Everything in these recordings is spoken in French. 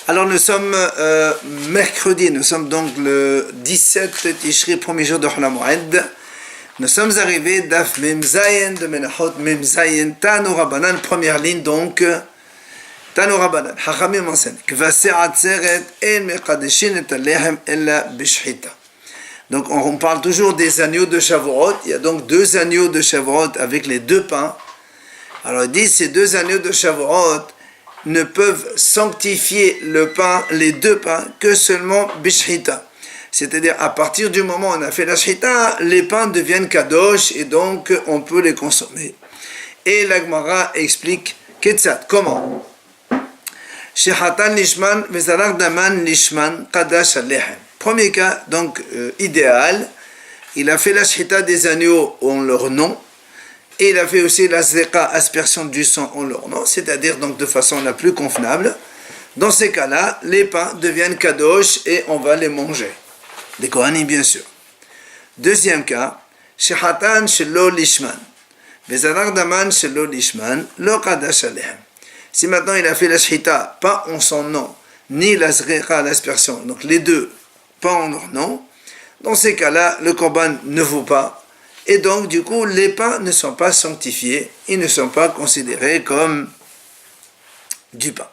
Alors nous sommes mercredi, nous sommes donc le 17 Tishri, premier jour de Hol HaMoed. Nous sommes arrivés d'Af Mem Zayin de Menachot Mem Zayin Tanu Rabbanan, première ligne donc Tanu Rabbanan. Chachamim enseigne Kvasei Atzeret en Mekadeshin et Alehem ella Bishchita. Donc on parle toujours des agneaux de Shavuot. Il y a donc deux agneaux de Shavuot avec les deux pains. Alors il dit ces deux agneaux de Shavuot ne peuvent sanctifier le pain, les deux pains, que seulement bishchita. C'est-à-dire, à partir du moment où on a fait la shchita, les pains deviennent kadosh et donc on peut les consommer. Et la Gemara explique Ketzat, comment? Shechatan lishman vezalach daman lishman kadash alehem. Premier cas, donc idéal, il a fait la shchita des agneaux en leur nom. Et il a fait aussi la zeka, aspersion du sang en leur nom, c'est-à-dire donc de façon la plus convenable. Dans ces cas-là, les pains deviennent kadosh et on va les manger. Des kohanim, bien sûr. Deuxième cas, shechatan shelo lishman, vezalach daman shelo lishman, lo kadash alehem. Si maintenant il a fait la shchita, pas en son nom, ni la zeka, l'aspersion, donc les deux, pas en leur nom, dans ces cas-là, le korban ne vaut pas. Et donc, du coup, les pains ne sont pas sanctifiés, ils ne sont pas considérés comme du pain.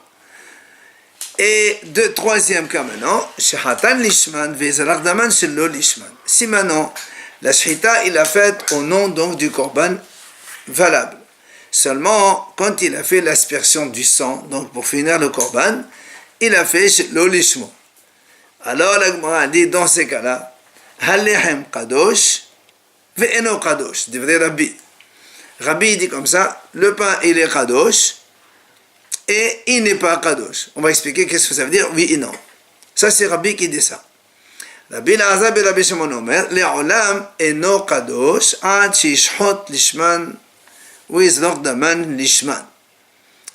Et troisième cas maintenant, shechatan lishman vezalach daman shelo lishman. Si maintenant, la shchita, il a faite au nom donc du korban valable. Seulement, quand il a fait l'aspersion du sang, donc pour finir le korban, il a fait shelo lishman. Alors, la Gemara dit dans ces cas-là, halehem kadosh, ve'eno kadosh, dit Rabbi. Rabbi dit comme ça, le pain il est kadosh et il n'est pas kadosh. On va expliquer qu'est-ce que ça veut dire, oui et non. Ça c'est Rabbi qui dit ça. Rabbi Elazar ben Rabbi Shimon omer, le'olam eno kadosh ad shishchot lishman u'yizloch daman lishman.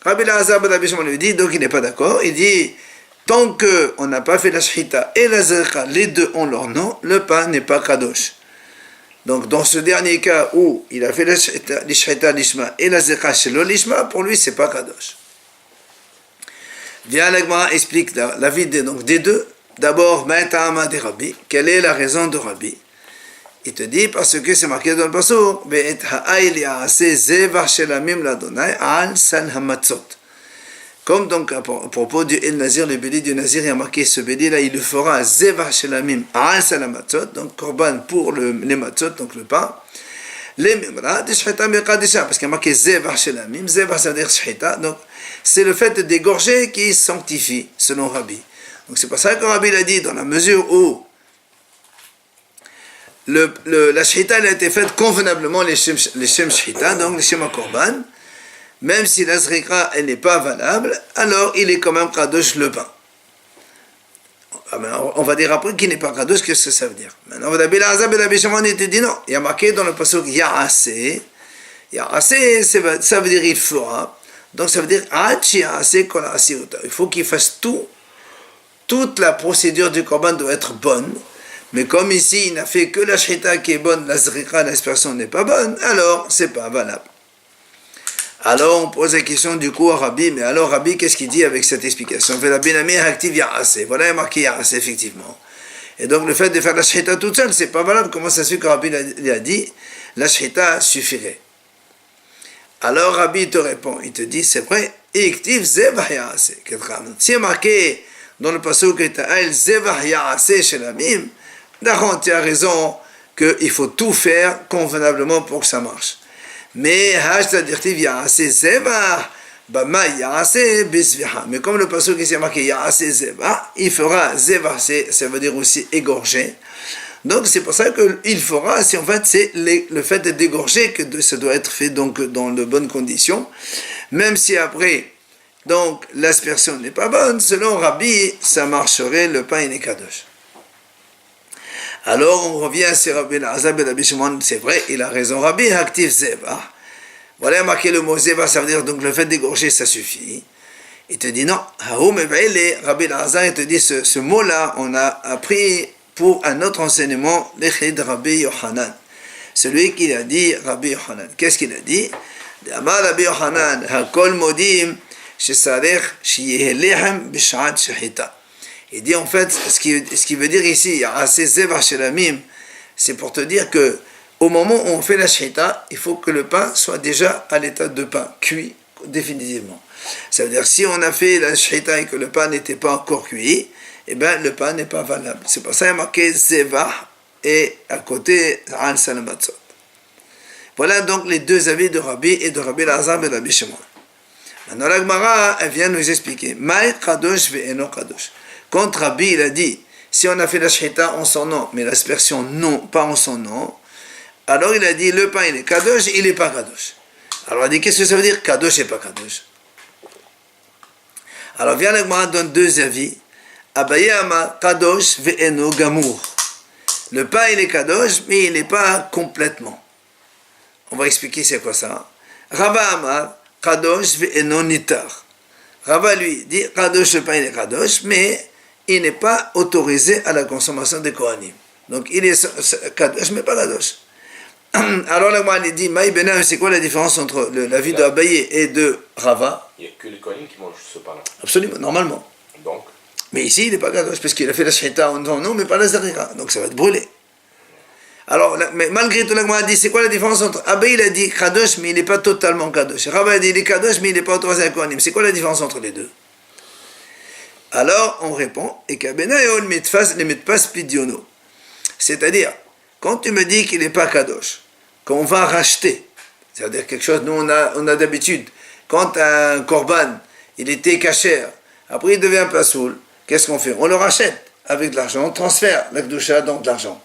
Rabbi Elazar ben Rabbi Shimon lui dit, donc il n'est pas d'accord, il dit, tant qu'on n'a pas fait la shchita et la zercha, les deux ont leur nom, le pain n'est pas kadosh. Donc, dans ce dernier cas où il a fait la shchita lishma et la zeka shelo lishma, pour lui, c'est pas kadosh. Viens, la Gemara explique l'avis des deux. D'abord, ma'eta'ama de Rabbi. Quelle est la raison de Rabbi? Il te dit, parce que c'est marqué dans le pasuk, ve'et ha'ayl ya'aseh zevach shelamim l'Adonai al sal hamatzot. Comme donc à propos du El Nazir, le bélier du Nazir, il y a marqué ce bélier là, il le fera zevach shelamim al salamatzot, donc korban pour les matzot, donc le pain. Les memra de shchita mekadesha, parce qu'il y a marqué zevach shelamim, zevach ça veut dire shchita, donc c'est le fait d'égorger qui sanctifie, selon Rabbi. Donc c'est pour ça que Rabbi l'a dit, dans la mesure où la shchita a été faite convenablement, les shem shchita, donc les shem korban. Même si la zrika elle n'est pas valable, alors il est quand même kadosh le pain. On va dire après qu'il n'est pas kadosh, qu'est-ce que ça veut dire? Maintenant, Rabbi Elazar ben Rabbi Shimon te dit non. Il y a marqué dans le pasuk ya'aseh. Ya'aseh, ça veut dire il fera. Donc ça veut dire kol asiyuta. Il faut qu'il fasse tout. Toute la procédure du korban doit être bonne. Mais comme ici, il n'a fait que la shchita qui est bonne, la zrika, l'aspersion n'est pas bonne, alors c'est pas valable. Alors on pose la question du coup à Rabbi, mais alors Rabbi, qu'est-ce qu'il dit avec cette explication? Voilà, il y a marqué Ya'aseh, effectivement. Et donc le fait de faire la shchita toute seule, c'est pas valable. Comment ça se fait que Rabbi a dit la shchita suffirait? Alors Rabbi te répond, il te dit, c'est vrai, Iktiv zevach Ya'aseh. Si il y a marqué dans le pasuk zevach Ya'aseh shelamim, d'accord, tu as raison qu'il faut tout faire convenablement pour que ça marche. Mais mais comme le pasuk ici est marqué Ya'aseh zeva, il fera zeva, ça veut dire aussi égorger. Donc c'est pour ça qu'il fera, en fait c'est le fait d'égorger que ça doit être fait donc dans de bonnes conditions, même si après donc l'aspersion n'est pas bonne, selon Rabbi ça marcherait, le pain est kadosh. Alors on revient à Rabbi Elazar ben Rabbi Shimon, c'est vrai, il a raison, Rabbi Haktiv Zeva. Voilà, marqué le mot Zeva, ça veut dire donc le fait d'égorger, ça suffit. Il te dit non, Rabbi Elazar, il te dit ce mot-là, on a appris pour un autre enseignement, l'Echid Rabbi Yochanan. Celui qui a dit Rabbi Yochanan. Qu'est-ce qu'il a dit? Amar Rabbi Yochanan, Hakol Modim, Il dit en fait, ce qui veut dire ici, c'est pour te dire que au moment où on fait la shita, il faut que le pain soit déjà à l'état de pain, cuit définitivement. Ça veut dire si on a fait la shita et que le pain n'était pas encore cuit, eh bien le pain n'est pas valable. C'est pour ça qu'il y a marqué zevah et à côté an salamatzot. Voilà donc les deux avis de Rabbi et de Rabbi Elazar et de Rabbi Shimon. Maintenant la Gemara, elle vient nous expliquer. Maï kadosh ve'eno kadosh. Quand Rabbi il a dit, si on a fait la shita en son nom, mais l'aspersion non, pas en son nom, alors il a dit le pain il est kadosh, il n'est pas kadosh. Alors il a dit qu'est-ce que ça veut dire kadosh et pas kadosh? Alors vient la Gemara donne deux avis. Abaye ama kadosh ve'eno gamour. Le pain il est kadosh, mais il n'est pas complètement. On va expliquer c'est quoi ça. Rava amar kadosh ve'eno nitar. Rava lui dit kadosh, le pain il est kadosh, mais il n'est pas autorisé à la consommation des kohanim. Donc il est kadosh, mais pas kadosh. Alors la Gemara dit Maï Benam, c'est quoi la différence entre l'avis de Abaye et de Rava? Il n'y a que les kohanim qui mangent ce pain-là. Absolument, normalement. Donc. Mais ici, il n'est pas kadosh, parce qu'il a fait la shita en son nom, mais pas la zarira. Donc ça va être brûlé. Alors, mais malgré tout, la Gemara dit, c'est quoi la différence entre Abaye, il a dit kadosh, mais il n'est pas totalement kadosh. Rava a dit, il est kadosh, mais il n'est pas autorisé à kohanim. C'est quoi la différence entre les deux? Alors, on répond, et kabena et ol mitfas les mitpas pidiono. C'est-à-dire, quand tu me dis qu'il n'est pas kadosh, qu'on va racheter, c'est-à-dire quelque chose, nous on a d'habitude, quand un korban, il était kasher, après il devient pasoul, qu'est-ce qu'on fait? On le rachète avec de l'argent, on transfère la kedusha dans de l'argent.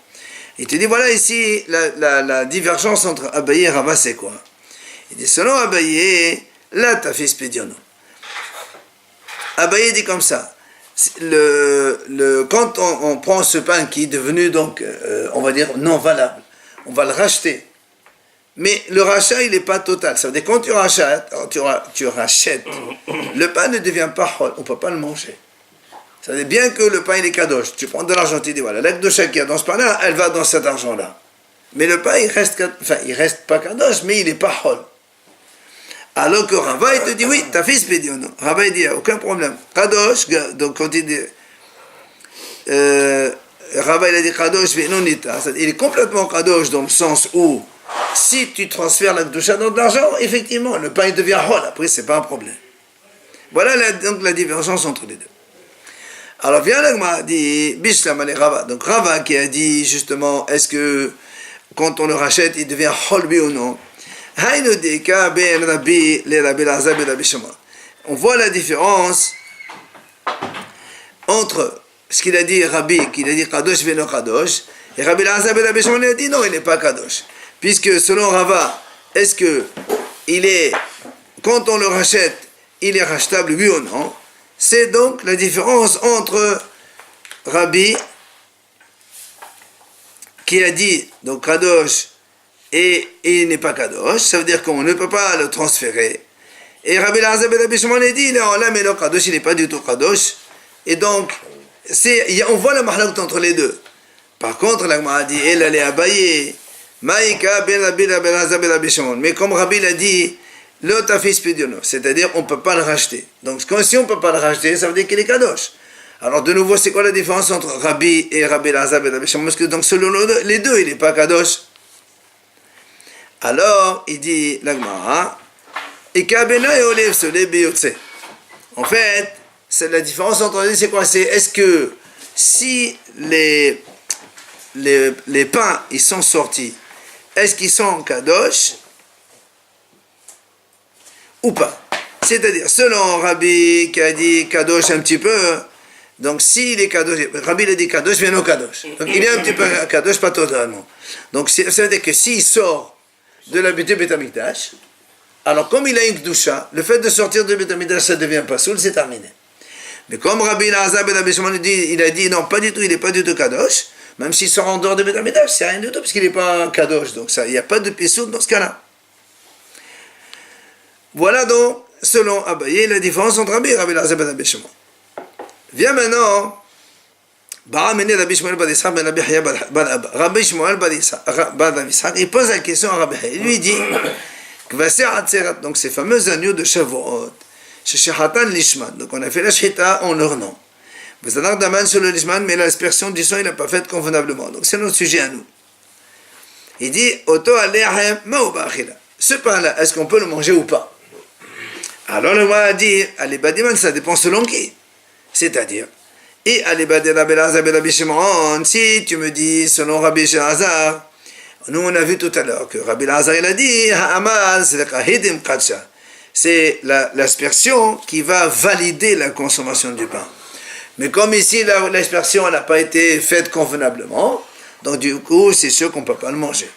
Il te dit, voilà ici, la divergence entre Abaye et Rava, c'est quoi? Il dit, selon Abaye, là t'as fait spédiono. Abaye dit comme ça, quand on prend ce pain qui est devenu donc, on va dire, non valable, on va le racheter. Mais le rachat, il n'est pas total. Ça veut dire quand tu rachètes, le pain ne devient pas hol, on ne peut pas le manger. Ça veut dire bien que le pain, il est kadosh. Tu prends de l'argent, tu dis, voilà, la kedusha qu'il y a dans ce pain-là, elle va dans cet argent-là. Mais le pain, il reste pas kadosh, mais il n'est pas hol. Alors que Rava, il te dit, oui, tu as fait spédion. Rava, il dit, aucun problème. Kadosh, donc quand il dit, Rava, il a dit kadosh, non nita. Il est complètement kadosh dans le sens où, si tu transfères la kedusha dans de l'argent, effectivement, le pain il devient hol, après c'est pas un problème. Voilà donc la divergence entre les deux. Alors vient l'agma dit Bishlam ale Rava. Donc Rava qui a dit justement, est-ce que quand on le rachète, il devient hol oui ou non? On voit la différence entre ce qu'il a dit Rabbi, qu'il a dit kadosh veno kadosh, et Rabbi Elazar ben Rabbi Shimon a dit non, il n'est pas kadosh. Puisque selon Rava, est-ce que quand on le rachète, il est rachetable, oui ou non? C'est donc la différence entre Rabbi, qui a dit, donc kadosh, et il n'est pas kadosh, ça veut dire qu'on ne peut pas le transférer. Et Rabbi Elazar ben Rabbi Shimon a dit, non, là, mais le kadosh, il n'est pas du tout kadosh. Et donc, on voit la mahlak entre les deux. Par contre, la Gemara a dit, elle allait abayer. Maïka ben Rabbi Elazar ben Rabbi Shimon. Mais comme Rabbi l'a dit, l'autre a fait spédiono, c'est-à-dire on ne peut pas le racheter. Donc si on ne peut pas le racheter, ça veut dire qu'il est kadosh. Alors de nouveau, c'est quoi la différence entre Rabbi et Rabbi Elazar ben Rabbi Shimon? Parce que donc selon les deux, il n'est pas kadosh. Alors, il dit la Gemara, en fait, c'est la différence entre les deux, c'est quoi? C'est est-ce que si les pains, ils sont sortis, est-ce qu'ils sont kadosh ou pas? C'est-à-dire, selon Rabbi qui a dit kadosh un petit peu, donc s'il est kadosh, Rabbi il a dit kadosh, mais non kadosh. Donc il est un petit peu kadosh, pas totalement. Donc ça veut dire que s'il sort de la Beit HaMikdash, alors comme il a une kedusha, le fait de sortir de Beit HaMikdash, ça devient pas soul, c'est terminé. Mais comme Rabbi Elazar ben Rabbi Shimon il a dit non, pas du tout, il n'est pas du tout kadosh. Même s'il sort en dehors de Beit HaMikdash, c'est rien du tout, parce qu'il n'est pas kadosh. Donc il n'y a pas de pissoud dans ce cas-là. Voilà donc, selon Abaye, la différence entre Rabbi Elazar ben Rabbi Shimon. Viens maintenant, Rabbi Shmuel ben Ishaq ben Rabbi Haya Rabbi Shmuel ben Ishaq, il pose la question à Rabbi Haya. Il lui dit, donc ces fameux agneaux de Shavuot, Sheshahatan Lishman. Donc on a fait la shita en leur nom. Bezanak Daman sur le Lishman, mais l'aspersion du sang, il n'a pas fait convenablement. Donc c'est notre sujet à nous. Il dit, Oto Alehem Maubachila. Ce pain-là, est-ce qu'on peut le manger ou pas? Alors le roi a dit, Alibadiman, ça dépend selon qui. C'est-à-dire, et Alibadi Rabbi Elazar ben Rabbi Shimon, si tu me dis selon Rabbi Elazar, nous on a vu tout à l'heure que Rabbi Elazar il a dit, Ha'amal, c'est l'aspersion qui va valider la consommation du pain. Mais comme ici l'aspersion n'a pas été faite convenablement, donc du coup c'est sûr qu'on ne peut pas le manger.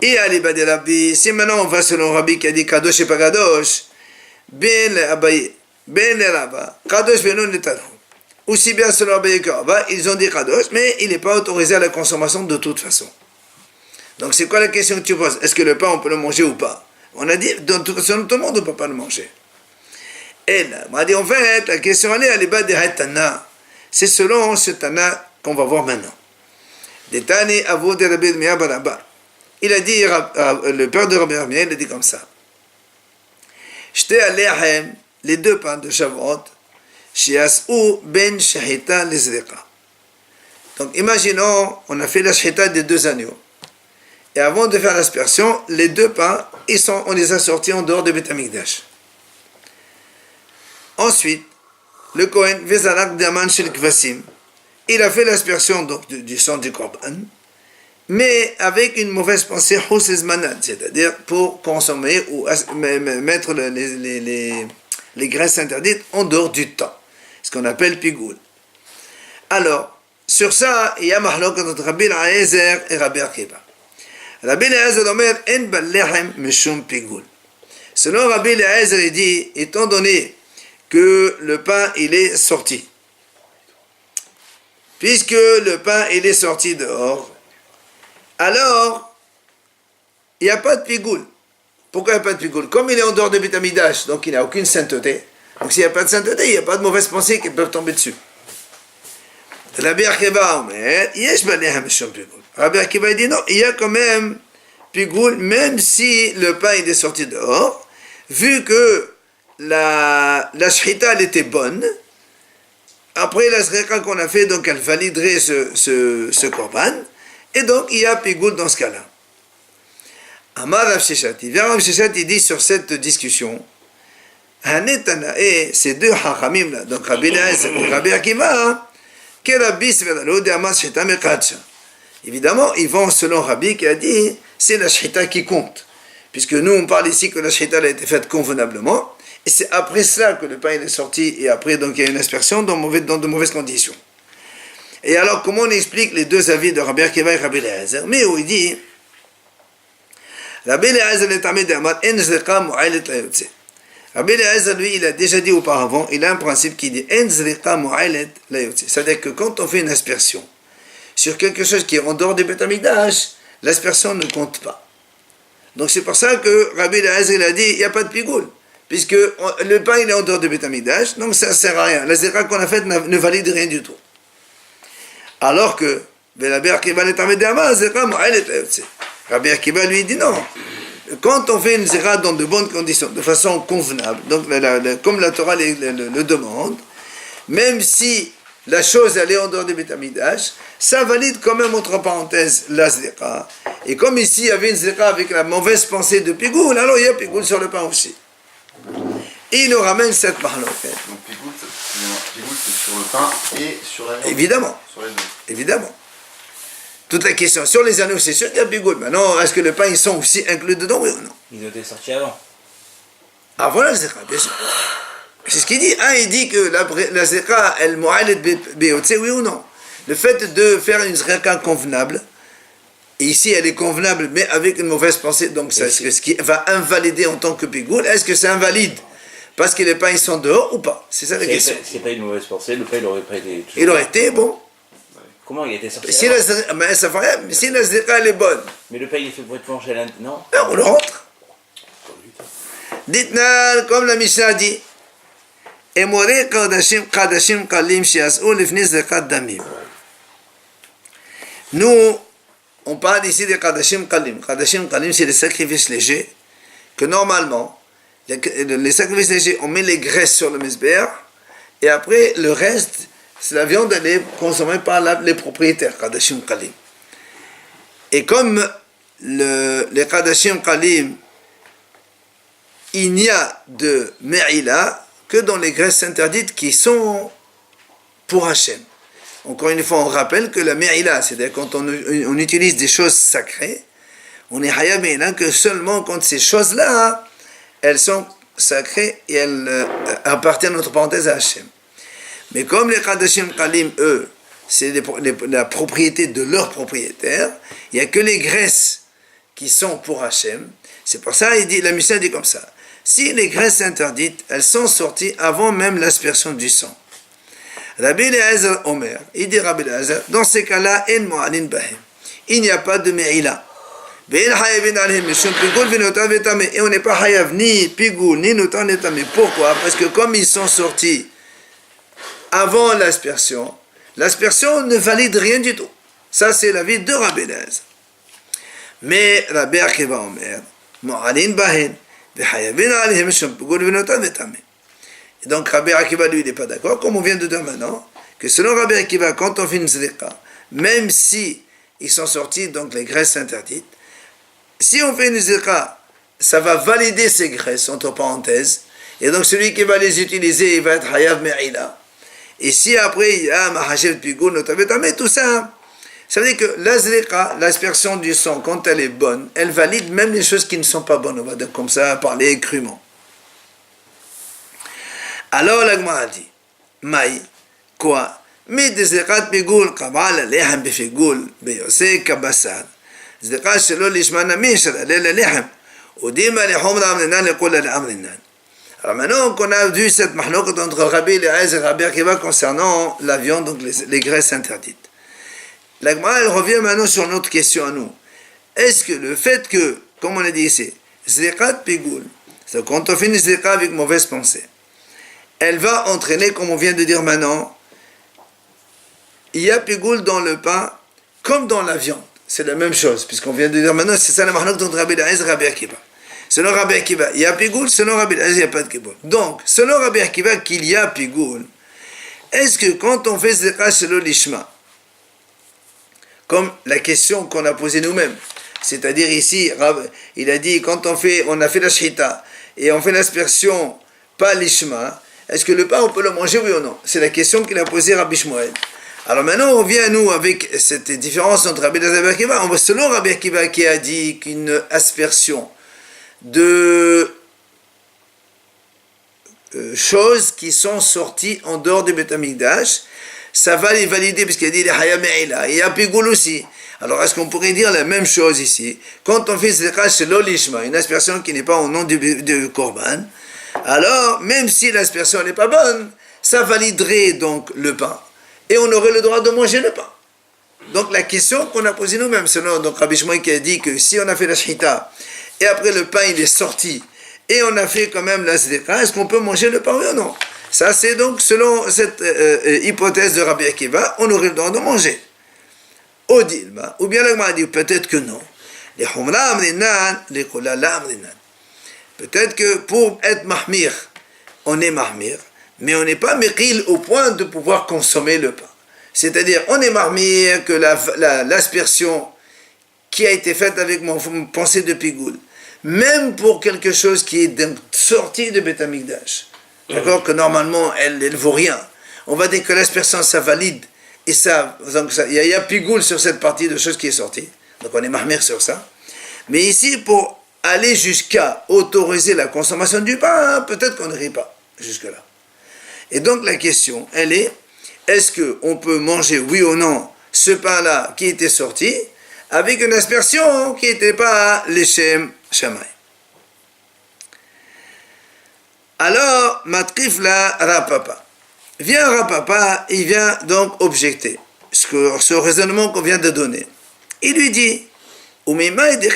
Et Alibadi Rabbi, si maintenant on va selon Rabbi qui a dit Kadosh et pas Kadosh, Ben le Abaye, Ben le Rabba, Kadosh ben non Netalo. Aussi bien selon Abaye que Rabba, ils ont dit Kadosh, mais il n'est pas autorisé à la consommation de toute façon. Donc c'est quoi la question que tu poses? Est-ce que le pain on peut le manger ou pas? On a dit, de toute façon tout le monde ne peut pas le manger. Et là, on a dit en fait, la question elle est Alibadi Haitana. C'est selon ce Tana qu'on va voir maintenant. Des Tani Avou de Rabbi Meir Baraba. Il a dit, le père de Rabbi Meir, il a dit comme ça. J'étais à Lehem, les deux pains de Shavuot, Shiasou ben Shahita Lezreka. Donc imaginons, on a fait la Shahita des deux agneaux. Et avant de faire l'aspersion, les deux pains, on les a sortis en dehors de Beth Amikdash. Ensuite, le Kohen, Vezanak Daman Shel Kvasim, il a fait l'aspersion donc, du sang du Korban, mais avec une mauvaise pensée, c'est-à-dire pour consommer ou mettre les graisses interdites en dehors du temps, ce qu'on appelle pigoul. Alors, sur ça, il y a mahlok entre Rabbi Eliezer et Rabbi Akiva. Rabbi Eliezer omer en balehem mishum pigoul. Selon Rabbi Eliezer, il dit, étant donné que le pain il est sorti, puisque le pain il est sorti dehors, alors il n'y a pas de pigoule. Pourquoi il n'y a pas de pigoule? Comme il est en dehors de Beth Amikdash, donc il n'a aucune sainteté. Donc s'il n'y a pas de sainteté, il n'y a pas de mauvaises pensées qui peuvent tomber dessus. Rabbi Akiva omer, yesh balehem mishum pigoul. Rabbi Akiva dit non, il y a quand même pigoule, même si le pain il est sorti dehors, vu que la shrita elle était bonne. Après la shrita qu'on a fait, donc elle validerait ce korban, et donc il y a pigoul dans ce cas-là. Amar Rav Sheshati, Rav Sheshati dit sur cette discussion, et ces deux hachamim là, donc Rabbi Eliezer et Rabbi Akiva, que Rabbi Svedalo de Amar Sheta Mekadsha. Évidemment, ils vont selon Rabbi qui a dit, c'est la shrita qui compte, puisque nous on parle ici que la shrita a été faite convenablement. Et c'est après ça que le pain est sorti, et après donc il y a une aspersion dans de mauvaises conditions. Et alors comment on explique les deux avis de Rabbi Akiva et Rabbi Eliezer? Mais où il dit, Rabbi Eliezer est amé d'Amar en zrika mu'alet la yotze. Rabbi Eliezer lui il a déjà dit auparavant, il a un principe qui dit en zrika mu'alet la yotze. C'est-à-dire que quand on fait une aspersion sur quelque chose qui est en dehors du Beth Amikdash, l'aspersion ne compte pas. Donc c'est pour ça que Rabbi Eliezer il a dit, il n'y a pas de pigoule. Puisque le pain il est en dehors de Beth Amikdash, donc ça ne sert à rien. La zéra qu'on a faite ne valide rien du tout. Alors que Rabbi Akiva lui dit non. Quand on fait une zéra dans de bonnes conditions, de façon convenable, donc comme la Torah le demande, même si la chose elle est en dehors de Beth Amikdash, ça valide quand même entre parenthèses la zéra. Et comme ici il y avait une zéra avec la mauvaise pensée de pigoul, alors il y a pigoul sur le pain aussi. Et il nous ramène cette parole. Donc pigoul, c'est sur le pain et sur la viande. Évidemment. Sur les deux. Évidemment. Toute la question sur les anneaux, c'est sûr qu'il y a pigoul. Maintenant, est-ce que le pain, ils sont aussi inclus dedans, oui ou non? Ils ont été sortis avant. Avant la zéra, bien sûr. C'est ce qu'il dit. Il dit que la zéra, elle mu'alet be'otze, oui ou non? Le fait de faire une zéra convenable, et ici elle est convenable, mais avec une mauvaise pensée, donc c'est ce qui va invalider en tant que pigoul. Est-ce que c'est invalide parce que les pains ils sont dehors ou pas? C'est ça la question. C'est pas une mauvaise pensée, le pain il aurait pas été. Il aurait été bon. Comment il a été sorti? Si la zéra elle est bonne, Mais le pain il est fait pour être mangé à l'intérieur. Non. on le rentre. Dites-nous, comme la Mishnah dit, Emoré kadashim kalim shias'u lifni zekat damim. Nous, on parle ici des kadashim kalim. Kadashim kalim, c'est des sacrifices légers que normalement, les sacrifices légers, on met les graisses sur le misber, et après, le reste, c'est la viande, elle est consommée par les propriétaires, Kadashim Kalim. Et comme les Kadashim Kalim, il n'y a de Me'ila que dans les graisses interdites qui sont pour Hachem. Encore une fois, on rappelle que la Me'ila, c'est-à-dire quand on utilise des choses sacrées, on est Hayab Me'ila que seulement quand ces choses-là, elles sont sacrées et elles appartiennent, entre parenthèses, à Hachem. Mais comme les Kadashim Kalim, eux, c'est la propriété de leur propriétaire, il n'y a que les graisses qui sont pour Hachem. C'est pour ça, la Mishnah dit comme ça. Si les graisses interdites, elles sont sorties avant même l'aspersion du sang. Rabbi Eliezer Omer, il dit Rabbi Eliezer, dans ces cas-là, il n'y a pas de me'ila. Et on n'est pas hayav ni pigoul, ni notan, ni tamé. Pourquoi? Parce que comme ils sont sortis avant l'aspersion ne valide rien du tout. Ça, c'est l'avis de Rabbi Eliezer. Mais Rabbi Akiva Omer, Mo'alin bahen, v'hayavin alihim shum pigoul v'notan v'tamé. Et donc Rabbi Akiva, lui, il n'est pas d'accord, comme on vient de dire maintenant, que selon Rabbi Akiva, quand on fait une zrika, même si ils sont sortis, donc les graisses interdites, si on fait une zrika, ça va valider ces graisses, entre parenthèses, et donc celui qui va les utiliser, il va être hayav me'ila. Et si après, il y a mahashev pigoul, notavetame, tout ça, ça veut dire que la zrika, l'aspersion du sang, quand elle est bonne, elle valide même les choses qui ne sont pas bonnes, on va dire comme ça, parler crûment. Alors la Gemara dit, Maï, quoi? Mais des zrikat pigoul, kabal, lehem bifigoul, beyose, kabassar. Zrikat shelo lishman amish, le lehem. Udima lehom ramlinan, le kol ramlinan. Alors maintenant qu'on a vu cette mahlokat entre Rabbi Eliezer et Rabbi Akiva concernant la viande, donc les graisses interdites. La Gemara, elle revient maintenant sur notre question à nous. Est-ce que le fait que, comme on a dit ici, zrikat pigoul, c'est quand on fait une zrika avec mauvaise pensée, elle va entraîner, comme on vient de dire maintenant, il y a pigoul dans le pain comme dans la viande. C'est la même chose, puisqu'on vient de dire maintenant, c'est ça la marque entre Rabbi Eliezer et Rabbi Akiva. Selon Rabbi Akiva, il y a pigoul, selon Rabbi Eliezer, il n'y a pas de pigoul. Donc, selon Rabbi Akiva, qu'il y a pigoul, est-ce que quand on fait zrika selon l'ishma, comme la question qu'on a posée nous-mêmes, c'est-à-dire ici, il a dit, quand on a fait la shita, et on fait l'aspersion, pas l'ishma, est-ce que le pain, on peut le manger, oui ou non? C'est la question qu'il a posée Rabbi Shmuel. Alors maintenant, on vient à nous avec cette différence entre Rabbi Eliezer et Rabbi Akiva. On va selon Rabbi Akiva qui a dit qu'une aspersion de choses qui sont sorties en dehors du Beth Amikdash, ça va les valider, puisqu'il a dit les Hayam Me'ila. Et il y a pigoul aussi. Alors est-ce qu'on pourrait dire la même chose ici? Quand on fait zrika chez l'olishma, une aspersion qui n'est pas au nom du korban, alors, même si l'aspersion n'est pas bonne, ça validerait donc le pain. Et on aurait le droit de manger le pain. Donc la question qu'on a posée nous-mêmes, selon donc Rabbi Shmuel qui a dit que si on a fait la shita, et après le pain il est sorti, et on a fait quand même la zrika, est-ce qu'on peut manger le pain, oui ou non? Ça c'est donc selon cette hypothèse de Rabbi Akiva, on aurait le droit de manger. Odilma, ou bien la dit peut-être que non. Les humra amrinan, les kolala amrinan. Peut-être que pour être mahmir, on est mahmir, mais on n'est pas meqil au point de pouvoir consommer le pain. C'est-à-dire, on est mahmir que l'aspersion qui a été faite avec mon pensée de pigoul, même pour quelque chose qui est sorti de Beth Amikdash, d'accord, que normalement, elle ne vaut rien. On va dire que l'aspersion, ça valide, et il y a pigoul sur cette partie de choses qui est sortie, donc on est mahmir sur ça. Mais ici, pour aller jusqu'à autoriser la consommation du pain, peut-être qu'on n'ira pas jusque-là. Et donc la question, elle est, est-ce qu'on peut manger, oui ou non, ce pain-là qui était sorti, avec une aspersion qui n'était pas l'échem shamay? Alors, matrif la Rapapa. Vient Rapapa, il vient donc objecter ce raisonnement qu'on vient de donner. Il lui dit, on m'a dit,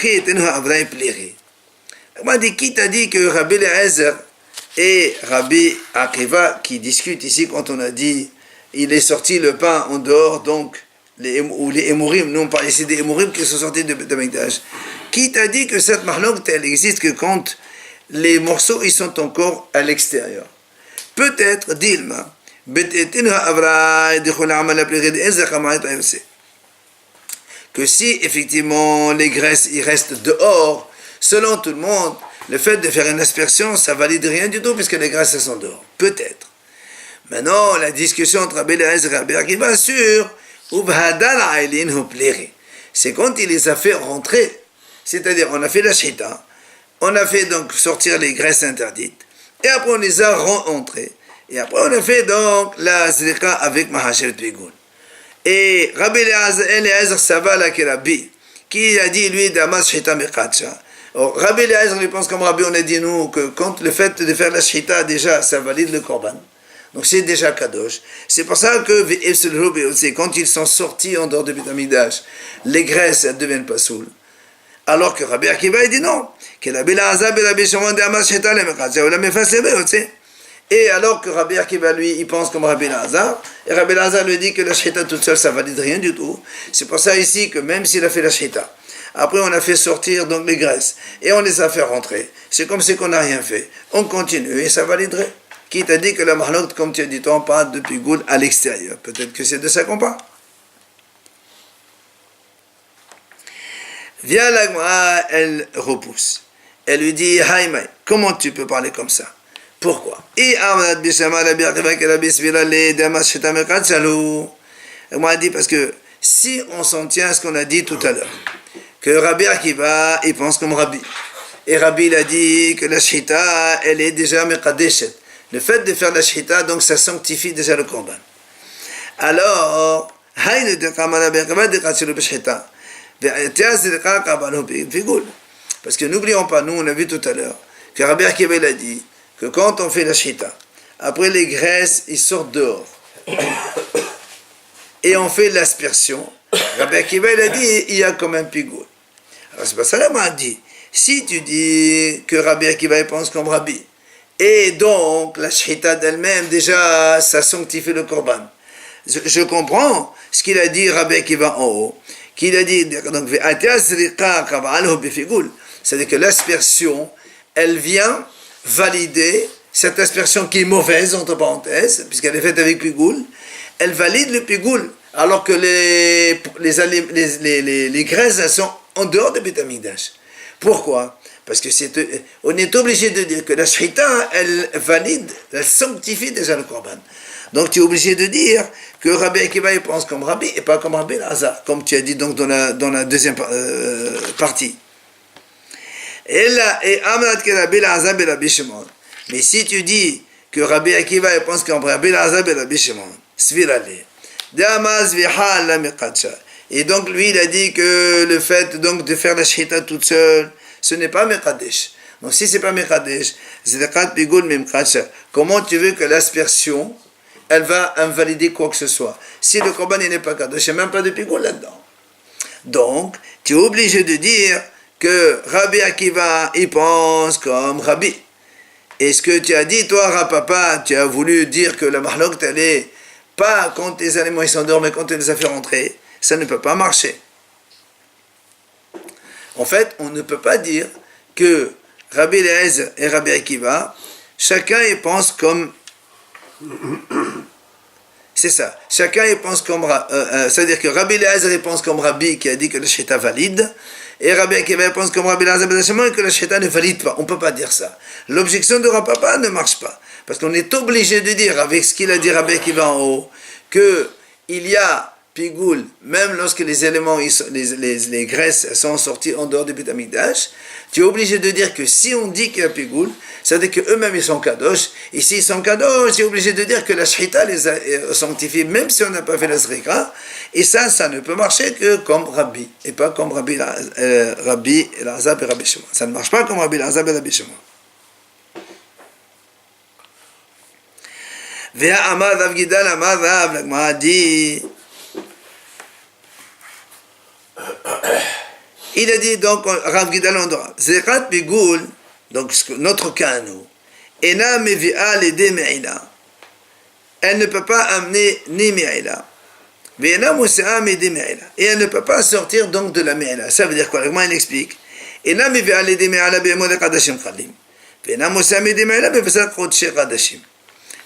qui t'a dit que Rabbi Eliezer et Rabbi Akiva qui discutent ici quand on a dit il est sorti le pain en dehors, donc les émourim, nous on parle ici des émourim qui sont sortis de Beth Amikdash. Qui t'a dit que cette mahlok elle existe que quand les morceaux, ils sont encore à l'extérieur. Peut-être, Dilma, que si effectivement les graisses ils restent dehors, selon tout le monde, le fait de faire une aspersion, ça valide rien du tout puisque les graisses sont dehors. Peut-être. Maintenant, la discussion entre Rabbi Eliezer et Rabbi Akiva sur c'est quand il les a fait rentrer, c'est-à-dire on a fait la shita, on a fait donc sortir les graisses interdites, et après on les a rentrées, et après on a fait donc la zrika avec Mahasher Pigoul. Et Rabbi Eliezer Savala qui Rabbi, qui a dit lui Damas Shita Mekacha. Rabbi Eliezer lui pense comme Rabbi, on a dit nous que quand le fait de faire la shita déjà ça valide le korban. Donc c'est déjà kadosh. C'est pour ça que quand ils sont sortis en dehors de Beit Hamikdash, les graisses elles deviennent pas saoules. Alors que Rabbi Akiva il dit non, que Rabbi Elazar et Rabbi Shimon Damas Shita Mekacha, la mefas le. Et alors que Rabbi Akiva, lui, il pense comme Rabbi Elazar, et Rabbi Elazar lui dit que la shita toute seule, ça valide rien du tout. C'est pour ça ici que même s'il a fait la shita, après on a fait sortir donc les graisses, et on les a fait rentrer, c'est comme si qu'on n'a rien fait. On continue, et ça validerait. Qui t'a dit que la mahlok, comme tu as dit, on parle de pigoul à l'extérieur. Peut-être que c'est de ça qu'on parle. Vient la Gemara, elle repousse. Elle lui dit, Haïmaï, comment tu peux parler comme ça? Pourquoi? Et elle m'a dit parce que si on s'en tient à ce qu'on a dit tout à l'heure, que Rabbi Akiva, il pense comme Rabbi. Et Rabbi il a dit que la shita, elle est déjà mekadeshet. Le fait de faire la shita, donc ça sanctifie déjà le korban. Alors, parce que n'oublions pas, nous on a vu tout à l'heure, que Rabbi Akiva il a dit que quand on fait la shita, après les graisses, ils sortent dehors. Et on fait l'aspersion. Rabbi Akiva il a dit, il y a comme un pigoul. Alors c'est pas ça, là, m'a dit, si tu dis que Rabbi Akiva il pense comme Rabbi, et donc, la shita d'elle-même, déjà, ça sanctifie le korban. Je comprends ce qu'il a dit, Rabbi Akiva en haut, qu'il a dit, donc, c'est-à-dire que l'aspersion, elle vient valider cette aspersion qui est mauvaise, entre parenthèses, puisqu'elle est faite avec pigoul, elle valide le pigoul, alors que les graisses, elles sont en dehors de Beit Hamikdash. Pourquoi? Parce que on est obligé de dire que la shita, elle valide, elle sanctifie déjà le korban. Donc tu es obligé de dire que Rabbi Akiva il pense comme Rabbi et pas comme Rabbi Elazar, comme tu as dit donc dans la deuxième partie. Et là, et Amrat que Rabbi Elazar et Rabbi Shimon. Mais si tu dis que Rabbi Akiva il pense comme Rabbi Elazar et Rabbi Shimon, svirale. Damaz vihal la miqacha. Et donc lui il a dit que le fait donc de faire la shita toute seule, ce n'est pas Mekadesh. Donc si ce n'est pas Mekadesh, comment tu veux que l'aspersion, elle va invalider quoi que ce soit? Si le korban n'est pas Kadosh, il n'y a même pas de pigoul là-dedans. Donc, tu es obligé de dire que Rabbi Akiva, il pense comme Rabbi. Et ce que tu as dit, toi, Rapapa, tu as voulu dire que la mahlok, elle est pas quand les animaux ils s'endorment, mais quand tu les as fait rentrer, ça ne peut pas marcher. En fait, on ne peut pas dire que Rabbi Eliezer et Rabbi Akiva, chacun il pense comme... C'est ça. Chacun il pense comme... c'est-à-dire que Rabbi Eliezer il pense comme Rabbi qui a dit que la shita valide, et Rabbi Akiva il pense comme Rabbi Eliezer et que la shita ne valide pas. On ne peut pas dire ça. L'objection de Rapapa ne marche pas. Parce qu'on est obligé de dire, avec ce qu'il a dit Rabbi Akiva en haut, qu'il y a pigoul, même lorsque les éléments, les graisses sont sorties en dehors du Beit Hamikdash, tu es obligé de dire que si on dit qu'il y a pigoul, c'est-à-dire qu'eux-mêmes ils sont kadosh, et s'ils sont kadosh, tu es obligé de dire que la shita les a sanctifiés, même si on n'a pas fait la zrika, et ça ne peut marcher que comme Rabbi, et pas comme Rabbi Elazar et Rabbi Shimon. Ça ne marche pas comme Rabbi Elazar et Rabbi Shimon. Vea Amar Rav Gidal Amar Rav, la Gemara dit... Il a dit donc, Rav Gidal Andora, Zerat Bigoul, donc notre cas à nous, Ena Mevi'a Lede Me'ila, elle ne peut pas amener ni Me'ila, Ve'ena Musa'a Mede Me'ila, et elle ne peut pas sortir donc de la Me'ila. Ça veut dire quoi? Comment il explique? Ena Mevi'a Lede Me'ila Be'emod Kadashim Khalim, Il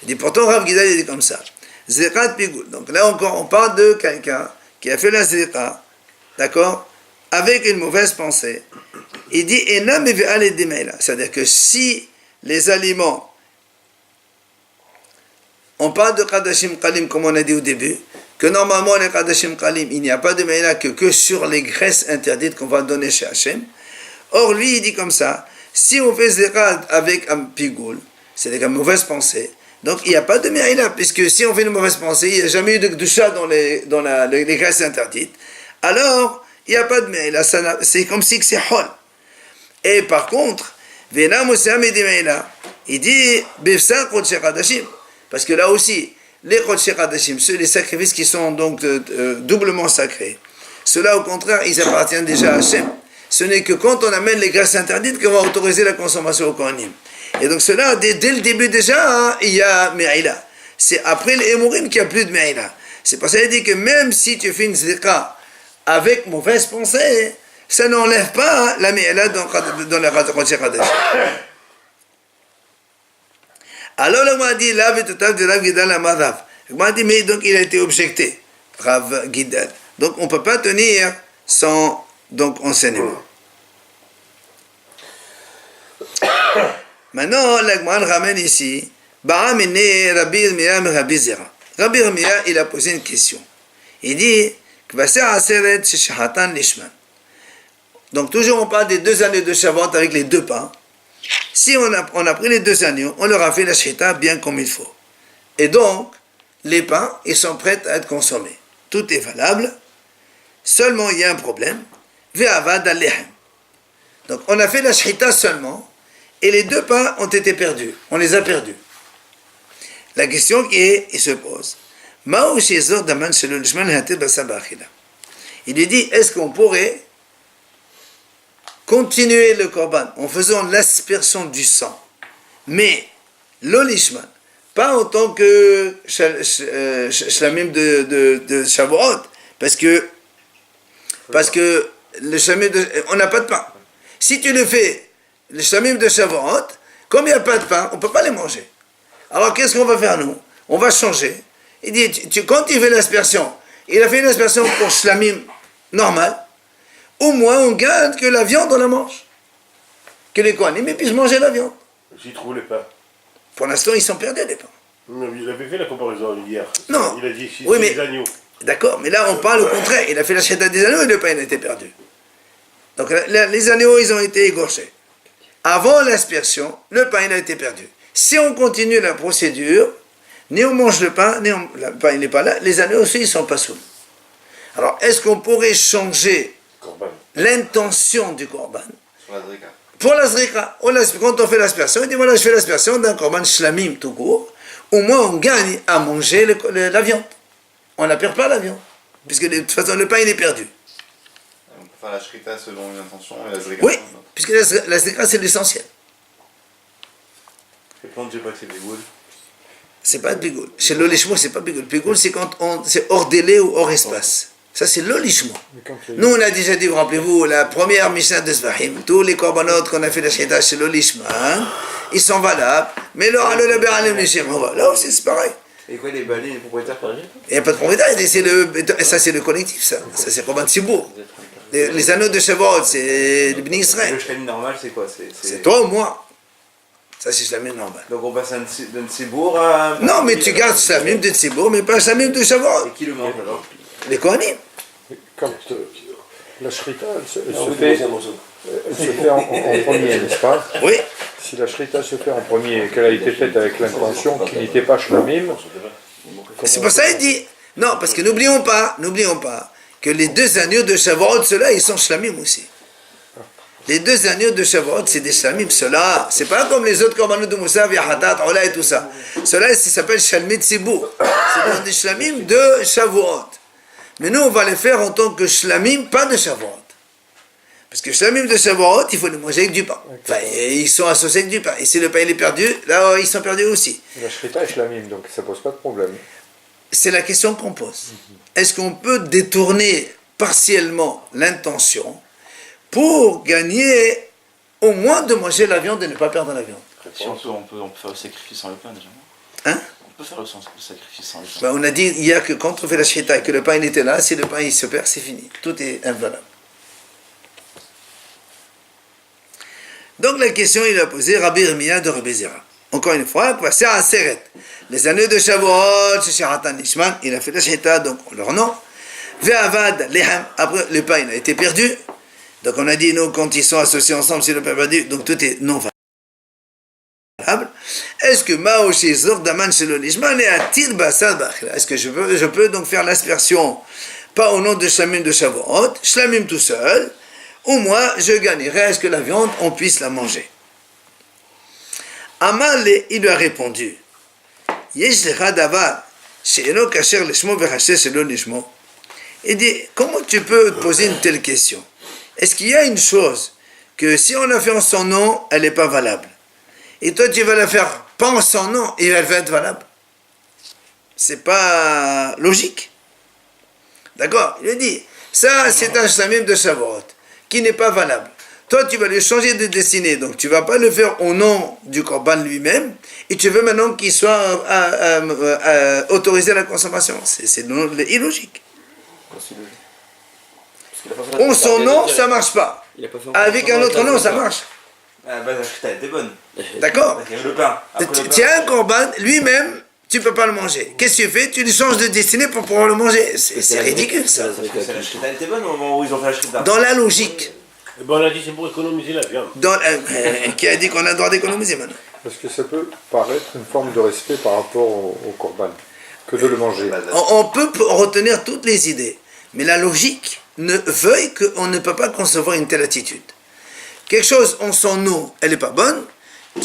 dit pourtant Rav Gidal il dit comme ça. Zriqat pigoul. Donc là encore on parle de quelqu'un qui a fait la zriqa, d'accord, avec une mauvaise pensée. Il dit c'est-à-dire que si les aliments, on parle de Qadashim Qalim comme on a dit au début, que normalement les Qadashim Qalim, il n'y a pas de meila que sur les graisses interdites qu'on va donner chez Hachem. Or lui il dit comme ça, si on fait zriqa avec un pigoul, c'est-à-dire une mauvaise pensée, donc il n'y a pas de meila, puisque si on fait une mauvaise pensée, il n'y a jamais eu de chat dans les graisses interdites, alors il n'y a pas de meila, c'est comme si c'est hol. Et par contre, il dit parce que là aussi, les Kodesh Kadashim, les sacrifices qui sont donc doublement sacrés, ceux-là au contraire, ils appartiennent déjà à Hachem. Ce n'est que quand on amène les graisses interdites qu'on va autoriser la consommation au Kohanim. Et donc cela, dès le début déjà, hein, il y a Me'ila. C'est après les Hémourim qu'il n'y a plus de Me'ila. C'est pour ça qu'il dit que même si tu fais une zika avec mauvaise pensée, ça n'enlève pas la Me'ila dans la Kodesh Kadashim. Alors le m'a dit, là, de Rav Gidal à Madhav. Il m'a dit, mais donc il a été objecté, Rav Gidal. Donc on ne peut pas tenir sans donc enseignement. Maintenant, l'Agman ramène ici, Ba'amene Rabbi Irmia Rabbi Zera. Rabbi Irmia, il a posé une question. Il dit, Kvaser Aseret Sheshahatan Lishman. Donc toujours on parle des 2 années de Shavuot avec les 2 pains. Si on a pris les 2 agneaux, on leur a fait la shechita bien comme il faut. Et donc, les pains, ils sont prêts à être consommés. Tout est valable. Seulement, il y a un problème. Ve'avad al-lehem. Donc, on a fait la shechita seulement, et les 2 pains ont été perdus. On les a perdus. La question qui se pose. Il lui dit, est-ce qu'on pourrait continuer le korban en faisant l'aspersion du sang, mais l'olishman, pas en tant que shlamim de Shavuot, parce que le shlamim on n'a pas de pain. Si tu le fais, le shlamim de Shavuot, comme il n'y a pas de pain, on ne peut pas les manger. Alors qu'est-ce qu'on va faire nous? On va changer. Il dit, quand il fait l'aspersion, il a fait une aspersion pour shlamim normal, au moins on garde que la viande on la mange. Que les Kohanim puissent manger la viande. J'y trouve les pains. Pour l'instant, ils sont perdus les pains. Non, il avait fait la comparaison hier. Non. Il a dit si oui, c'est mais, des agneaux. D'accord, mais là on parle au contraire. Il a fait la shechita des agneaux et le pain a été perdu. Donc les agneaux, ils ont été égorgés. Avant l'aspersion, le pain il a été perdu. Si on continue la procédure, ni on mange le pain, ni le pain il n'est pas là, les agneaux aussi ils ne sont pas saouls. Alors est-ce qu'on pourrait changer l'intention du korban pour la zrika? Quand on fait l'aspersion, il dit voilà, je fais l'aspersion d'un korban shlamim tout court, au moins on gagne à manger la viande. On ne perd pas la viande, puisque de toute façon le pain il est perdu. On peut faire la shrita selon une intention et la zrika. Oui, puisque la zrika c'est l'essentiel. Et quand je dis pas que c'est bigoul. C'est pas bigoul. Chez l'olishmo, c'est pas bigoul. Bigoul, c'est quand c'est hors délai ou hors espace. Ça, c'est l'olishmo. Nous, on a déjà dit, rappelez-vous, la première Mishnah de Zvahim, tous les korbanot qu'on a fait la shechita chez l'olishmo, ils sont valables, mais là aussi, c'est pareil. Et quoi, les balais, les propriétaires partagés? Il n'y a pas de propriétaire, ça, c'est le collectif, ça. Ça, c'est Korban Tzibour. Les anneaux de Shavuot, c'est le Bnei Israël. Le shlamim normal, c'est quoi? C'est toi ou moi. Ça, c'est shlamim normal. Donc on passe d'un Tzibour à... Non, mais tu gardes shlamim de Tzibour, mais pas shlamim de Shavuot. Et qui le mange alors? Les Kohanim. Quand la shrita, elle se fait en premier, n'est-ce pas? Oui. Si la shrita se fait en premier et qu'elle a été faite avec l'intention qui n'était pas shlamim, c'est pour ça qu'il dit. Non, parce que n'oublions pas que les 2 agneaux de Shavuot, ceux-là, ils sont shlamim aussi. Les 2 agneaux de Shavuot, c'est des shlamim. Ceux-là, c'est pas comme les autres korbanot de Moussa, Yahatat, Ola et tout ça. Ceux-là, ça s'appelle Shalmit Tzibour. C'est des shlamim de Shavuot. Mais nous, on va les faire en tant que shlamim, pas de Shavuot. Parce que shlamim de Shavuot, il faut les manger avec du pain. Enfin, ils sont associés avec du pain. Et si le pain il est perdu, là, ils sont perdus aussi. la shrita est shlamim, donc ça pose pas de problème. C'est la question qu'on pose. Est-ce qu'on peut détourner partiellement l'intention pour gagner au moins de manger la viande et ne pas perdre la viande? pense. Si on peut faire le sacrifice sans le pain déjà. Hein? On peut faire le sacrifice sans le pain. Ben, on a dit hier que quand on fait la shita et que le pain il était là, si le pain il se perd, c'est fini. Tout est invalable. Donc la question il a posé Rabbi Irmia de Rabbi Zera. Encore une fois, les années de Shavuot, chez Sharatan Nishman, il a fait la shita, donc on leur nom. Ve'avad leham, après le pain il a été perdu. Donc on a dit, nous, quand ils sont associés ensemble, c'est le pain perdu, donc tout est non valable. Est-ce que Maoshi Zordaman Shelo Nishman et Atir Basad Bachla? Est-ce que je peux donc faire l'aspersion, pas au nom de Shlamim de Shavuot, Shlamim tout seul, ou moi je gagnerai, est-ce que la viande, on puisse la manger? Amal, il lui a répondu, Yesh lecha davar, she'eno kasher lishmo v'chasher shelo nishmo. Il dit, comment tu peux poser une telle question? Est-ce qu'il y a une chose que si on la fait en son nom, elle n'est pas valable? Et toi, tu vas la faire pas en son nom et elle va être valable? C'est pas logique. D'accord? Il a dit, ça c'est un shlamim de Shavuot qui n'est pas valable. Toi, tu vas le changer de destinée, donc tu ne vas pas le faire au nom du Korban lui-même, et tu veux maintenant qu'il soit autorisé à la consommation. C'est illogique. En son nom, ça ne marche pas. Avec un autre nom, ça marche. Ah, bah, la shita était bonne. D'accord? Il y avait le pain. Après le pain, Tu as un Korban, lui-même, tu ne peux pas le manger. Qu'est-ce que tu fais? Tu le changes de destinée pour pouvoir le manger. C'est ridicule, ça. parce que la shita était bonne au moment où ils ont fait la shita. Dans la logique. Eh ben, on a dit c'est pour économiser la viande. Qui a dit qu'on a le droit d'économiser maintenant? Parce que ça peut paraître une forme de respect par rapport au korban, que de le manger. On peut retenir toutes les idées, mais la logique ne veuille qu'on ne peut pas concevoir une telle attitude. Quelque chose en son nom, elle n'est pas bonne,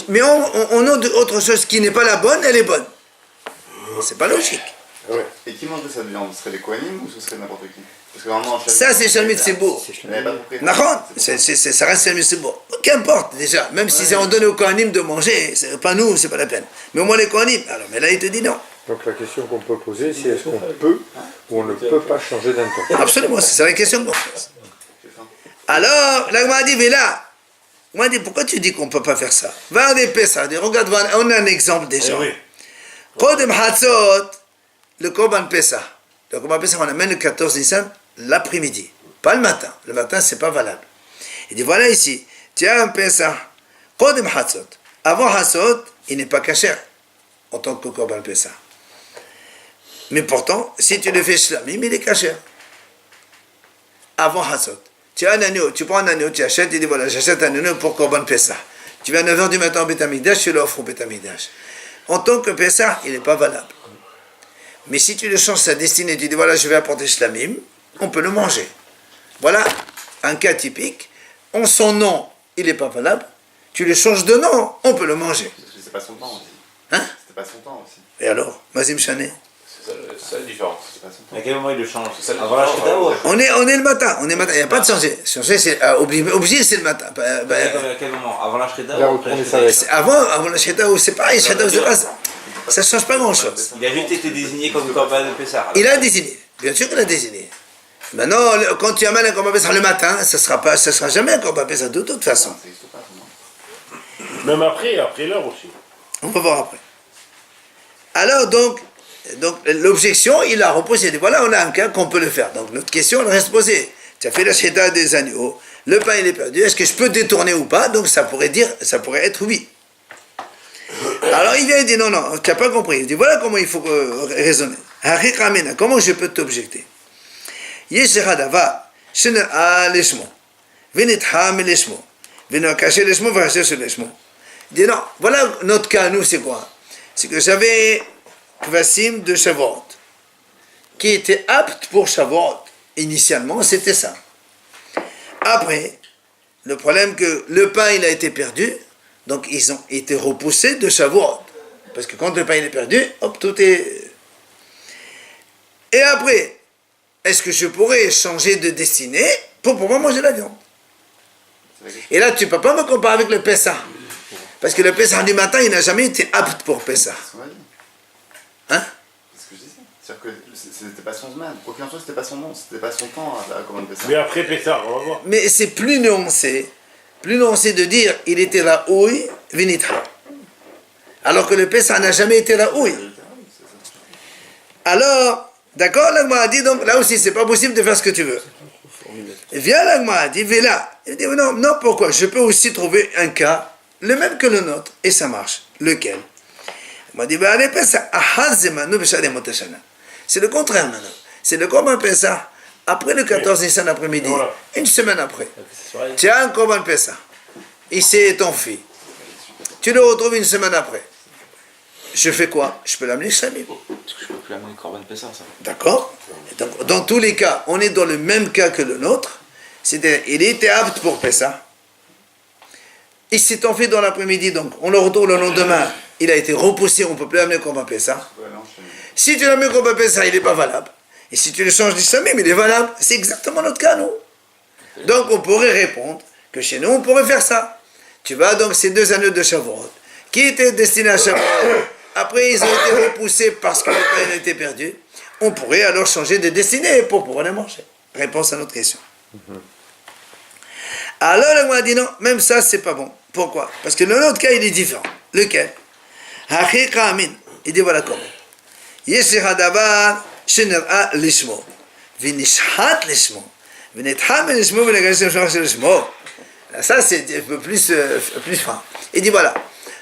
mais on a autre chose qui n'est pas la bonne, elle est bonne. C'est pas logique. Ouais. Et qui mangerait cette viande? Ce serait les Kohanim ou ce serait n'importe qui? Parce que vraiment, Ça, c'est Shalmit Tzibour. Ça reste Shalmit Tzibour. Qu'importe, déjà. Même si on donne aux Kohanim de manger, c'est pas nous, c'est pas la peine. Mais au moins les Kohanim. Alors, mais là, il te dit non. Donc la question qu'on peut poser, c'est est-ce qu'on peut ou on ne peut pas changer d'intention? Absolument, c'est la question qu'on pose. Alors, là, on m'a dit, mais là, on m'a dit, pourquoi tu dis qu'on ne peut pas faire ça? Va des Pessah, regarde, on a un exemple déjà. Kodem Hatzot, le Korban Pessah. Le Korban Pessah, on amène le 14 Nissan l'après-midi, pas le matin. Le matin, c'est pas valable. Il dit, voilà ici, tu as un Pessah, Kodem Hatzot. Avant Hatzot, il n'est pas caché en tant que Korban Pessah. Mais pourtant, si tu le fais Shlamim, il est caché. Avant Hatzot. Tu as un agneau, tu prends un agneau, tu achètes, tu dis voilà, j'achète un agneau pour Korban Pessah. Tu vas à 9h du matin au Beth Amikdash, tu l'offres au Beth Amikdash. En tant que Pessah, il n'est pas valable. Mais si tu le changes sa destinée, tu dis voilà, je vais apporter Shlamim, on peut le manger. Voilà un cas typique. En son nom, il n'est pas valable. Tu le changes de nom, on peut le manger. Parce que c'est pas son temps aussi. Hein? C'était pas son temps aussi. Et alors, Mazim Chané? C'est la différence. C'était pas son temps. À quel moment il le change? C'est ça, Avant la shita ou On est le matin, il n'y a pas de changer. Changer, c'est obligé, c'est le matin. à quel moment? Avant la shita Là, ou on après la tourne shita? ça avec. C'est avant la Sheta, c'est pareil, Sheta, c'est pas ça. Ça ne change pas grand-chose. Il a juste été désigné comme Korban de Pessah. Il a désigné, bien sûr qu'il a désigné. Maintenant, quand tu amènes un Korban Pessah le matin, ça sera jamais un Korban Pessah de toute façon. Ça n'existe pas, non. Même après l'heure aussi. On va voir après. Alors donc l'objection, il a reposé. Il dit, voilà, on a un cas qu'on peut le faire. Donc notre question, elle reste posée. Tu as fait la Sheta des agneaux, le pain il est perdu, est-ce que je peux détourner ou pas? Donc ça pourrait être oui. Alors il vient et dit non, tu n'as pas compris. Il dit voilà comment il faut raisonner. Comment je peux t'objecter? Il dit non, voilà notre cas, nous c'est quoi? C'est que j'avais Kvasim de Shavuot qui était apte pour Shavuot. Initialement, c'était ça. Après, le problème que le pain il a été perdu. Donc ils ont été repoussés de Shavuot. Parce que quand le pain il est perdu, hop, tout est... Et après, est-ce que je pourrais changer de destinée pour pouvoir manger la viande? Et là, tu ne peux pas me comparer avec le Pessah. Parce que le Pessah du matin, il n'a jamais été apte pour Pessah. C'est ce qu'on a dit. Hein? C'est ce que je disais. C'est-à-dire que c'était pas son semaine. Aucun chose, c'était pas son nom. C'était pas son temps à commander Pessah. Mais après Pessah, on va voir. Mais c'est plus nuancé de dire il était là, oui, vinitra. Alors que le Pessah n'a jamais été la houille. Alors, d'accord, l'Agma a dit, donc là aussi, c'est pas possible de faire ce que tu veux. Et vient l'Agma a dit, là. Il dit, non, non, pourquoi? Je peux aussi trouver un cas, le même que le nôtre, et ça marche. Lequel? Il m'a dit, c'est le contraire maintenant. C'est le Korban Pessah, après le 14 Nissan après-midi, Voilà. une semaine après. Tu as un Korban Pessah, ici est ton fils. Tu le retrouves une semaine après. Je fais quoi? Je peux l'amener Shlamim. Parce que je peux plus amener Corban Pessah, ça. D'accord? Et donc, dans tous les cas, on est dans le même cas que le nôtre. C'est-à-dire, il était apte pour Pessah. Il s'est enfui dans l'après-midi, donc on le retrouve le lendemain. Il a été repoussé, on ne peut plus amener Korban Pessah. Si tu l'amènes Korban Pessah, il n'est pas valable. Et si tu le changes d'Islamim, il est valable. C'est exactement notre cas, nous. Donc on pourrait répondre que chez nous, on pourrait faire ça. Tu vois, donc ces 2 anneaux de Shavuot, qui étaient destinés à Shavuot, après ils ont été repoussés parce que le pain a été perdu, on pourrait alors changer de destinée pour pouvoir les manger. Réponse à notre question. Alors le a dit non, même ça c'est pas bon. Pourquoi? Parce que dans l'autre cas il est différent. Lequel? Il dit voilà comment. Yeshir hadavar shenera lishmo, v'nishhat lishmo, v'netham lishmo, v'negashim lishmo. Ça c'est un peu plus fin. Il dit voilà,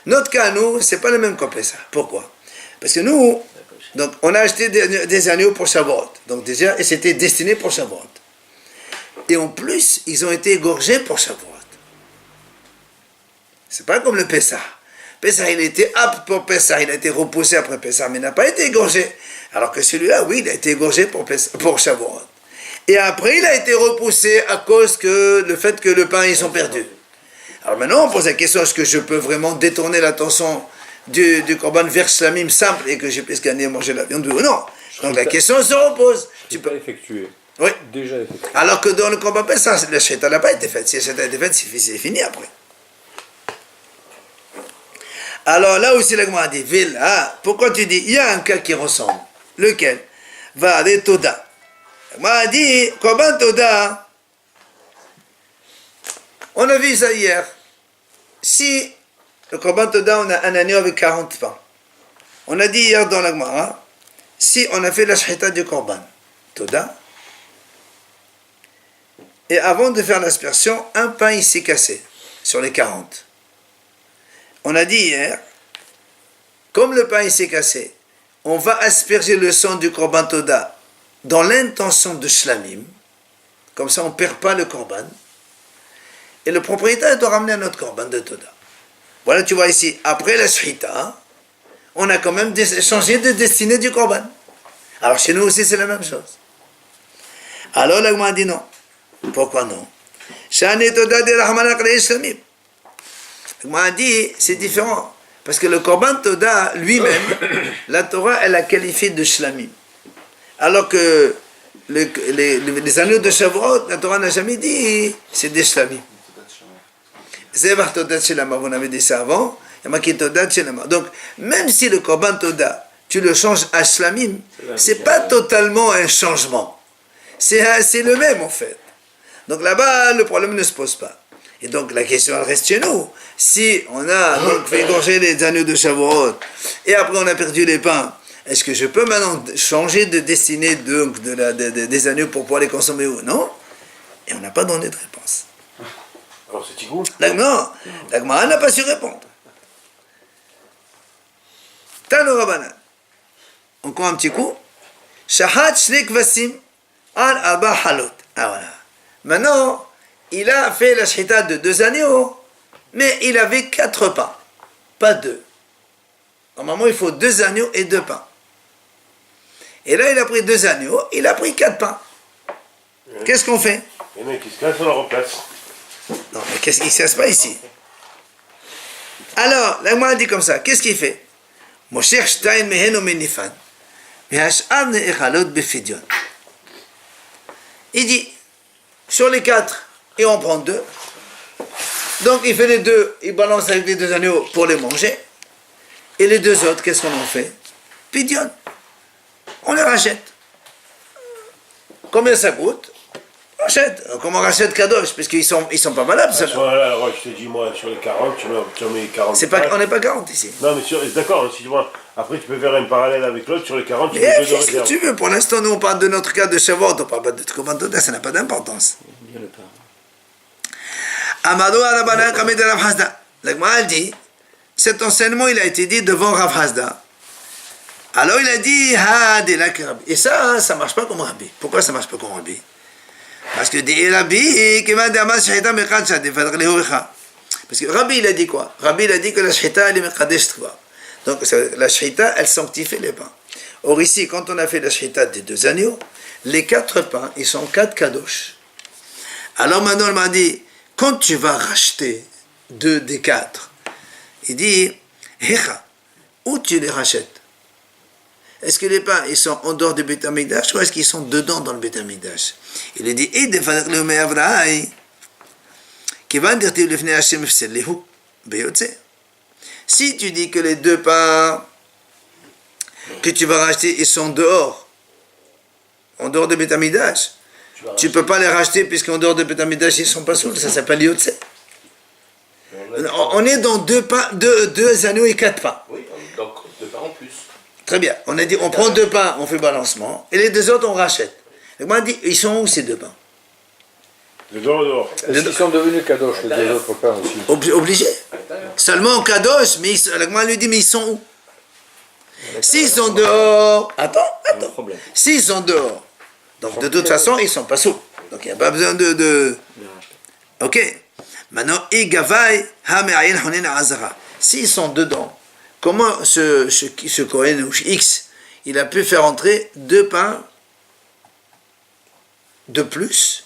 notre cas nous c'est pas le même qu'on ça. Pourquoi? Parce que nous, donc on a acheté des agneaux pour Shavuot, donc déjà et c'était destiné pour Shavuot. Et en plus ils ont été égorgés pour Shavuot. C'est pas comme le Pessah. Pessah, il était apte pour Pessah, il a été repoussé après Pessah, mais il n'a pas été égorgé. Alors que celui-là, oui, il a été égorgé pour Shavuot. Et après, il a été repoussé à cause que le fait que le pain, ils sont perdus. Alors maintenant, on pose la question, est-ce que je peux vraiment détourner l'attention du Korban vers Shlamim simple et que je puisse gagner à manger la viande ou non? Donc la question se repose. Tu peux effectuer. Oui. Déjà effectué. Alors que dans le Korban Pessah, la Shrita n'a pas été faite. Si la Shrita a été faite, c'est fini après. Alors là aussi, la Gemara dit, pourquoi tu dis, il y a un cas qui ressemble. Lequel? Va aller Toda. La Gemara dit, Korban Toda, on a vu ça hier. Si le Korban Toda, on a un agneau avec 40 pains. On a dit hier dans la Gemara, si on a fait la Shrita du Korban Toda, et avant de faire l'aspersion, un pain il s'est cassé sur les 40. On a dit hier, comme le pain il s'est cassé, on va asperger le sang du Korban Toda dans l'intention de Shlamim, comme ça on ne perd pas le Korban, et le propriétaire doit ramener un autre Korban de Toda. Voilà, tu vois ici, après la Shrita, on a quand même changé de destinée du Korban. Alors chez nous aussi c'est la même chose. Alors là, on dit non. Pourquoi non? Shani Toda de Rahmanak le Shlamim. Moi, dit, c'est différent. Parce que le Korban Toda, lui-même, la Torah, elle a qualifié de Shlamim. Alors que les agneaux de Shavuot, la Torah n'a jamais dit, c'est des Shlamim. Zevach Todat Shelama, on avait dit ça avant, Yamaki Todat Shelama. Donc, même si le Korban Toda, tu le changes à Shlamim, c'est pas totalement un changement. C'est le même, en fait. Donc là-bas, le problème ne se pose pas. Et donc la question elle reste chez nous. Si on a donc fait égorger les agneaux de Shavuot et après on a perdu les pains, est-ce que je peux maintenant changer de destinée des agneaux pour pouvoir les consommer ou non? Et on n'a pas donné de réponse. Alors c'est Tigoun. Non, la Gemara n'a pas su répondre. Tano Rabanan. Encore un petit coup. Shahat shne kvasim al arba halot. Ah voilà. Maintenant, il a fait la shrita de 2 agneaux, mais il avait 4 pains, pas 2. Normalement, il faut 2 agneaux et 2 pains. Et là, il a pris 2 agneaux, il a pris 4 pains. Qu'est-ce qu'on fait? Les mecs qui se cassent, on le replace. Non, mais qu'est-ce qui ne se passe pas ici? Alors, la Gemara dit comme ça, qu'est-ce qu'il fait? Mosher shtayn meheno menifan, v'hash'ar ne'echalot befidyon. Il dit, sur les 4, et on prend 2. Donc il fait les 2, il balance avec les 2 agneaux pour les manger. Et les 2 autres, qu'est-ce qu'on en fait? Pidion. On les rachète. Combien ça coûte? rachète. Comme on rachète Kadosh, parce qu'ils sont pas valables. À ce moment-là, alors je te dis, moi, sur les 40, tu en mets 40. On n'est pas 40 ici. Non, mais d'accord, si tu vois, après tu peux faire un parallèle avec l'autre, sur les 40, tu mets Et deux de fais ce que réserve. tu veux. Pour l'instant, nous, on parle de notre cas de Shavuot, on parle pas de Korban Toda, ça n'a pas d'importance. Bien le pain. Amadou Arabanan Kamed Rav Hasda. La Gemara, elle dit, cet enseignement, il a été dit devant Rav Hasda. Alors il a dit, ah, des lacs Rabbi. Et ça, ça marche pas comme Rabbi. Pourquoi ça marche pas comme Rabbi? Parce que des Rabbi, qui m'a dit, parce que Rabbi, il a dit quoi? Rabbi, il a dit que la shchita, elle est mekadesh tva. Donc la shchita, elle sanctifie les pains. Or ici, quand on a fait la shchita des 2 agneaux, les 4 pains, ils sont 4 kadosh. Alors maintenant, il m'a dit, quand tu vas racheter 2 des 4, il dit, Hecha, où tu les rachètes? Est-ce que les pains, ils sont en dehors du Beit HaMikdash ou est-ce qu'ils sont dedans dans le Beit HaMikdash? Il a dit, si tu dis que les 2 pains que tu vas racheter, ils sont dehors, en dehors du Beit HaMikdash, tu ne peux pas les racheter puisqu'en dehors du Beit HaMikdash, ils ne sont pas sous, ça s'appelle Yotze. On est dans 2 agneaux et 4 pains. Oui, donc 2 pains en plus. Très bien. On a dit, on prend 2 pains, on fait balancement, et les 2 autres, on rachète. Et moi, on dit, ils sont où ces 2 pains? Dehors. Est-ce qu'ils sont devenus kadosh, les 2 autres pains aussi? Obligé. Seulement en kadosh, mais moi, lui dit, mais ils sont où? S'ils sont dehors, attends. S'ils sont dehors, donc de toute façon, ils ne sont pas sous. Donc il n'y a pas besoin de... Ok. Maintenant, Igavai, Hame'ayin Honin Azara. S'ils sont dedans, comment ce Kohen ou X, il a pu faire entrer 2 pains de plus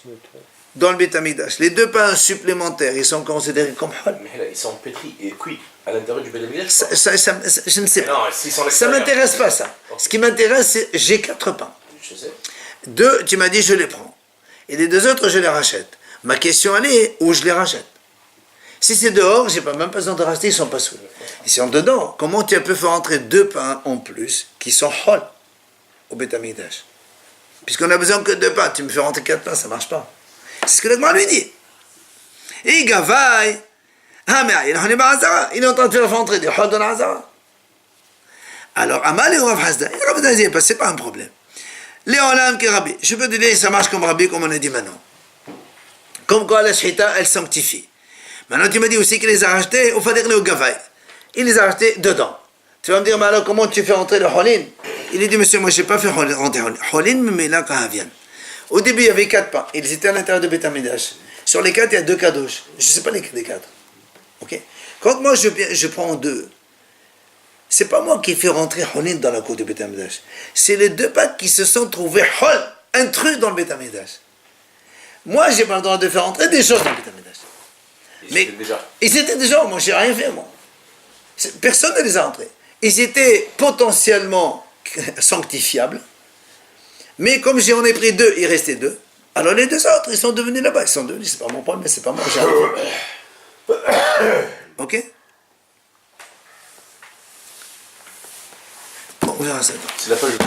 dans le Beit HaMikdash? Les 2 pains supplémentaires, ils sont considérés comme hol. Mais là, ils sont pétris et cuits à l'intérieur du Beit HaMikdash. Je ne sais pas. Non, s'ils sont à Ça ne l'extérieur. m'intéresse pas ça. Ce qui m'intéresse, c'est j'ai 4 pains. Je sais. 2, tu m'as dit je les prends. Et les 2 autres, je les rachète. Ma question, elle est où je les rachète? Si c'est dehors, je n'ai même pas besoin de racheter, ils ne sont pas sous. Ils sont dedans. Comment tu peux faire entrer 2 pains en plus qui sont hol au Beit HaMikdash? Puisqu'on a besoin que de 2 pains, tu me fais rentrer 4 pains, ça ne marche pas. C'est ce que le Gemara lui dit. Et Gavaï, il est en train de faire rentrer des hol dans l'Azara. Alors, Amal et Rav Hasda, c'est pas un problème. Léolam qui Rabbi, je peux te dire, ça marche comme Rabbi, comme on a dit maintenant. Comme quoi la shchita, elle sanctifie. Maintenant, tu m'as dit aussi qu'il les a rachetés au Fadir au Gavaï. Il les a rachetés dedans. Tu vas me dire, mais alors comment tu fais rentrer le Holin? Il a dit, monsieur, moi je n'ai pas fait rentrer Holin, mais là, Kahavian. Au début, il y avait 4 pains. Ils étaient à l'intérieur de Beit HaMikdash. Sur les 4, il y a 2 kadosh. Je ne sais pas lesquels 4. Ok? Quand moi je prends 2, c'est pas moi qui fais rentrer Holin dans la cour du Beit HaMikdash. C'est les 2 pains qui se sont trouvés Hol, intrus dans le Beit HaMikdash. Moi, j'ai pas le droit de faire rentrer des choses dans le Beit HaMikdash. Mais ils étaient déjà, moi j'ai rien fait, moi. Personne ne les a entrés. Ils étaient potentiellement sanctifiables, mais comme j'en ai pris 2, il restait 2. Alors les 2 autres, ils sont devenus là-bas. Ils sont devenus, c'est pas mon problème, mais c'est pas moi, j'ai rien fait. Ok? Bon, on verra ça. C'est la page de